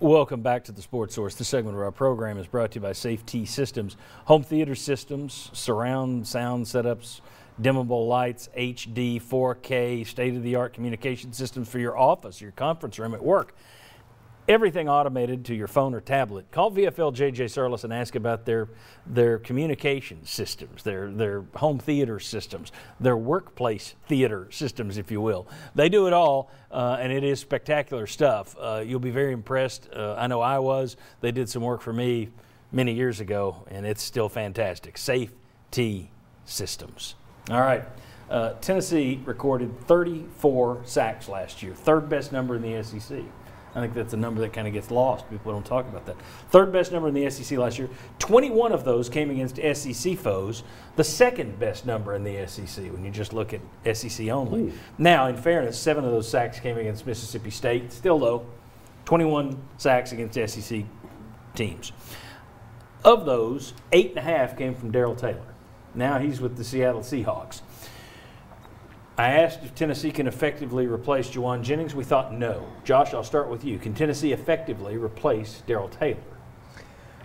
Welcome back to the Sports Source. This segment of our program is brought to you by Safety Systems. Home theater systems, surround sound setups, dimmable lights, HD, 4K, state-of-the-art communication systems for your office, your conference room at work. Everything automated to your phone or tablet. Call VFL JJ Surlis and ask about their communication systems, their home theater systems, their workplace theater systems, if you will. They do it all, and it is spectacular stuff. You'll be very impressed. I know I was. They did some work for me many years ago, and it's still fantastic. Safety Systems. All right. Tennessee recorded 34 sacks last year, third best number in the SEC. I think that's a number that kind of gets lost. People don't talk about that. Third best number in the SEC last year. 21 of those came against SEC foes. The second best number in the SEC when you just look at SEC only. Ooh. Now, in fairness, 7 of those sacks came against Mississippi State. Still, though, 21 sacks against SEC teams. Of those, 8.5 came from Darrell Taylor. Now he's with the Seattle Seahawks. I asked if Tennessee can effectively replace Jauan Jennings. We thought no. Josh, I'll start with you. Can Tennessee effectively replace Darrell Taylor?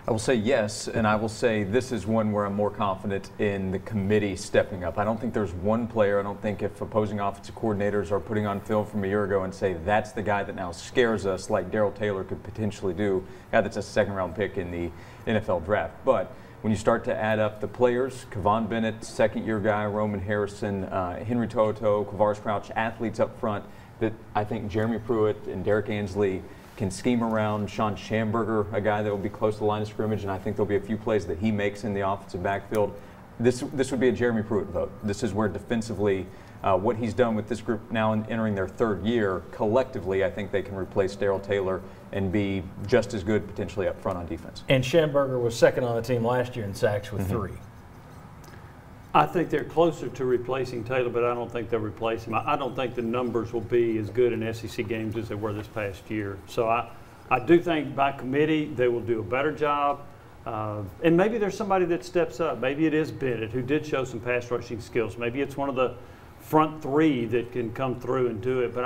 I will say yes, and I will say this is one where I'm more confident in the committee stepping up. I don't think there's one player. I don't think if opposing offensive coordinators are putting on film from a year ago and say that's the guy that now scares us like Darrell Taylor could potentially do, a guy that's a second-round pick in the NFL draft. But when you start to add up the players, Kavon Bennett, second-year guy, Roman Harrison, Henry To'oTo'o, Quavaris Crouch, athletes up front that I think Jeremy Pruitt and Derek Ansley can scheme around. Sean Schamberger, a guy that will be close to the line of scrimmage, and I think there'll be a few plays that he makes in the offensive backfield. This would be a Jeremy Pruitt vote. This is where defensively, what he's done with this group now entering their third year, collectively, I think they can replace Darrell Taylor and be just as good potentially up front on defense. And Schamberger was second on the team last year in sacks with 3. I think they're closer to replacing Taylor, but I don't think they'll replace him. I don't think the numbers will be as good in SEC games as they were this past year. So I do think by committee they will do a better job. And maybe there's somebody that steps up. Maybe it is Bennett, who did show some pass rushing skills. Maybe it's one of the front 3 that can come through and do it. But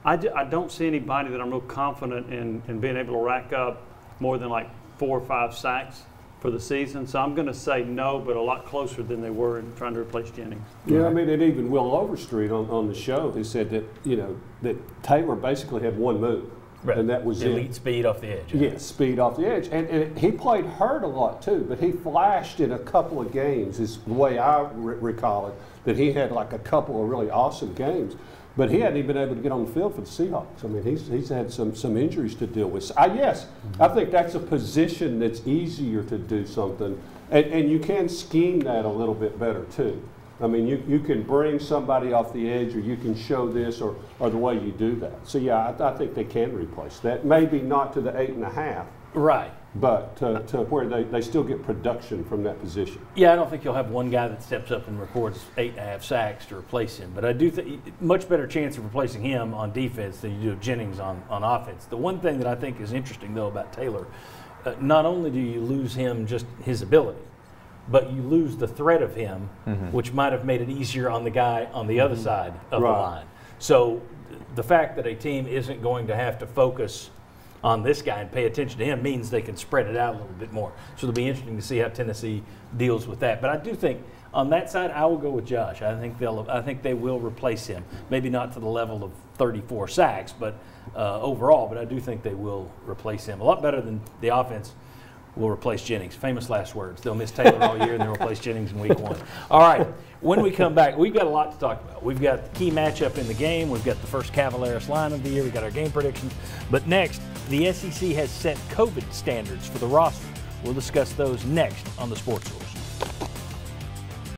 I don't see anybody that I'm real confident in being able to rack up more than like 4 or 5 sacks for the season. So I'm going to say no, but a lot closer than they were in trying to replace Jennings. Yeah, I mean, and even Will Overstreet on the show, he said that, you know, that Taylor basically had one move. Right. And that was elite speed off the edge. Yeah, speed off the edge. And he played hurt a lot too, but he flashed in a couple of games, is the way I recall it, that he had like a couple of really awesome games. But he hadn't even been able to get on the field for the Seahawks. I mean, he's had some injuries to deal with. Yes, I think that's a position that's easier to do something. And you can scheme that a little bit better too. I mean, you can bring somebody off the edge, or you can show this, or the way you do that. So, yeah, I think they can replace that. Maybe not to the 8.5. Right. But to where they still get production from that position. Yeah, I don't think you'll have one guy that steps up and records 8.5 sacks to replace him. But I do think much better chance of replacing him on defense than you do of Jennings on offense. The one thing that I think is interesting, though, about Taylor, not only do you lose him just his ability, but you lose the threat of him, which might have made it easier on the guy on the other side of the line. So the fact that a team isn't going to have to focus on this guy and pay attention to him means they can spread it out a little bit more. So it'll be interesting to see how Tennessee deals with that. But I do think on that side, I will go with Josh. I think they will replace him. Maybe not to the level of 34 sacks, but overall. But I do think they will replace him a lot better than the offense will replace Jennings. Famous last words. They'll miss Taylor all year and they'll replace Jennings in week 1. All right. When we come back, we've got a lot to talk about. We've got the key matchup in the game. We've got the first Cavaliers line of the year. We've got our game predictions. But next, the SEC has set COVID standards for the roster. We'll discuss those next on the Sports Source.